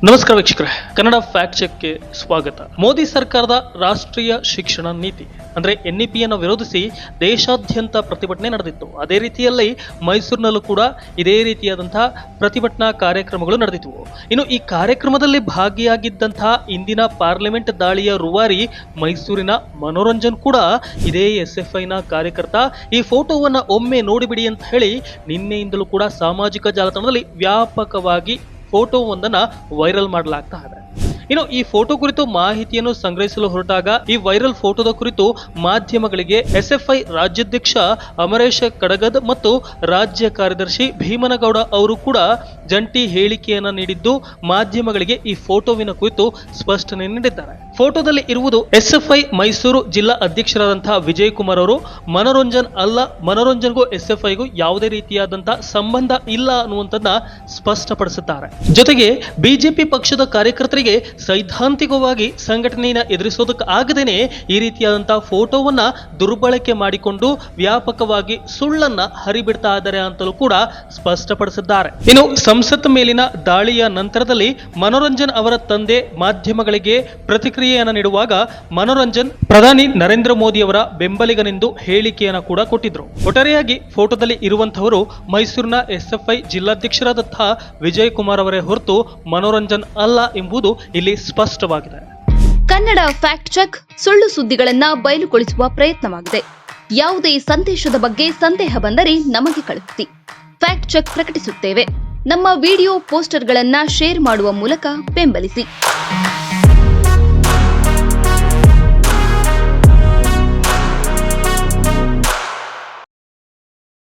ನಮಸ್ಕಾರ ವೀಕ್ಷಕರೇ, ಕನ್ನಡ ಫ್ಯಾಕ್ಟ್ ಚೆಕ್ಗೆ ಸ್ವಾಗತ. ಮೋದಿ ಸರ್ಕಾರದ ರಾಷ್ಟ್ರೀಯ ಶಿಕ್ಷಣ ನೀತಿ ಅಂದ್ರೆ NEP-ಯನ್ನು ವಿರೋಧಿಸಿ ದೇಶಾದ್ಯಂತ ಪ್ರತಿಭಟನೆ ನಡೆದಿತ್ತು. ಅದೇ ರೀತಿಯಲ್ಲಿ ಮೈಸೂರಿನಲ್ಲೂ ಕೂಡ ಇದೇ ರೀತಿಯಾದಂತಹ ಪ್ರತಿಭಟನಾ ಕಾರ್ಯಕ್ರಮಗಳು ನಡೆದಿದ್ವು. ಇನ್ನು ಈ ಕಾರ್ಯಕ್ರಮದಲ್ಲಿ ಭಾಗಿಯಾಗಿದ್ದಂತಹ ಇಂದಿನ ಪಾರ್ಲಿಮೆಂಟ್ ದಾಳಿಯ ರೂವಾರಿ ಮೈಸೂರಿನ ಮನೋರಂಜನ್ ಕೂಡ ಇದೇ SFIನ ಕಾರ್ಯಕರ್ತ. ಈ ಫೋಟೋವನ್ನ ಒಮ್ಮೆ ನೋಡಿಬಿಡಿ ಅಂತ ಹೇಳಿ ನಿನ್ನೆಯಿಂದಲೂ ಕೂಡ ಸಾಮಾಜಿಕ ಜಾಲತಾಣದಲ್ಲಿ ವ್ಯಾಪಕವಾಗಿ ಫೋಟೋವೊಂದನ್ನು ವೈರಲ್ ಮಾಡಲಾಗ್ತಾ ಇದೆ. ಇನ್ನು ಈ ಫೋಟೋ ಕುರಿತು ಮಾಹಿತಿಯನ್ನು ಸಂಗ್ರಹಿಸಲು ಹೊರಟಾಗ ಈ ವೈರಲ್ ಫೋಟೋದ ಕುರಿತು ಮಾಧ್ಯಮಗಳಿಗೆ SFI ರಾಜ್ಯಾಧ್ಯಕ್ಷ ಅಮರೇಶ ಕಡಗದ್ ಮತ್ತು ರಾಜ್ಯ ಕಾರ್ಯದರ್ಶಿ ಭೀಮನಗೌಡ ಅವರು ಕೂಡ ಜಂಟಿ ಹೇಳಿಕೆಯನ್ನ ನೀಡಿದ್ದು, ಮಾಧ್ಯಮಗಳಿಗೆ ಈ ಫೋಟೋವಿನ ಕುರಿತು ಸ್ಪಷ್ಟನೆ ನೀಡಿದ್ದಾರೆ. ಫೋಟೋದಲ್ಲಿ ಇರುವುದು SFI ಮೈಸೂರು ಜಿಲ್ಲಾ ಅಧ್ಯಕ್ಷರಾದಂತಹ ವಿಜಯ್ ಕುಮಾರ್ ಅವರು. ಮನೋರಂಜನ್ ಅಲ್ಲ, ಮನೋರಂಜನ್ಗೂ SFIಗೂ ಯಾವುದೇ ರೀತಿಯಾದಂತಹ ಸಂಬಂಧ ಇಲ್ಲ ಅನ್ನುವಂಥದ್ದನ್ನ ಸ್ಪಷ್ಟಪಡಿಸುತ್ತಾರೆ. ಜೊತೆಗೆ ಬಿಜೆಪಿ ಪಕ್ಷದ ಕಾರ್ಯಕರ್ತರಿಗೆ ಸೈದ್ಧಾಂತಿಕವಾಗಿ ಸಂಘಟನೆಯನ್ನು ಎದುರಿಸೋದಕ್ಕೆ ಆಗದೇನೆ ಈ ರೀತಿಯಾದಂತಹ ಫೋಟೋವನ್ನ ದುರ್ಬಳಕೆ ಮಾಡಿಕೊಂಡು ವ್ಯಾಪಕವಾಗಿ ಸುಳ್ಳನ್ನ ಹರಿಬಿಡ್ತಾ ಇದ್ದಾರೆ ಅಂತಲೂ ಕೂಡ ಸ್ಪಷ್ಟಪಡಿಸಿದ್ದಾರೆ. ಇನ್ನು ಸಂಸತ್ ಮೇಲಿನ ದಾಳಿಯ ನಂತರದಲ್ಲಿ ಮನೋರಂಜನ್ ಅವರ ತಂದೆ ಮಾಧ್ಯಮಗಳಿಗೆ ಪ್ರತಿಕ್ರಿಯೆಯನ್ನು ನೀಡುವಾಗ ಮನೋರಂಜನ್ ಪ್ರಧಾನಿ ನರೇಂದ್ರ ಮೋದಿ ಅವರ ಬೆಂಬಲಿಗನೆಂದು ಹೇಳಿಕೆಯನ್ನು ಕೂಡ ಕೊಟ್ಟಿದ್ರು. ಒಟ್ಟಾರೆಯಾಗಿ ಫೋಟೋದಲ್ಲಿ ಇರುವಂತಹವರು ಮೈಸೂರಿನ SFI ಜಿಲ್ಲಾಧ್ಯಕ್ಷರಾದಂತಹ ವಿಜಯ್ ಕುಮಾರ್ ಅವರೇ ಹೊರತು ಮನೋರಂಜನ್ ಅಲ್ಲ ಎಂಬುದು ಇಲ್ಲಿ ಸ್ಪಷ್ಟವಾಗಿದೆ. ಕನ್ನಡ ಫ್ಯಾಕ್ಟ್ ಚೆಕ್ ಸುಳ್ಳು ಸುದ್ದಿಗಳನ್ನ ಬಯಲುಗೊಳಿಸುವ ಪ್ರಯತ್ನವಾಗಿದೆ. ಯಾವುದೇ ಸಂದೇಶದ ಬಗ್ಗೆ ಸಂದೇಹ ಬಂದರೆ ನಮಗೆ ಕಳುಹಿಸಿ. ಫ್ಯಾಕ್ಟ್ ಚೆಕ್ ಪ್ರಕಟಿಸುತ್ತೇವೆ. ನಮ್ಮ ವಿಡಿಯೋ ಪೋಸ್ಟರ್ಗಳನ್ನ ಶೇರ್ ಮಾಡುವ ಮೂಲಕ ಬೆಂಬಲಿಸಿ.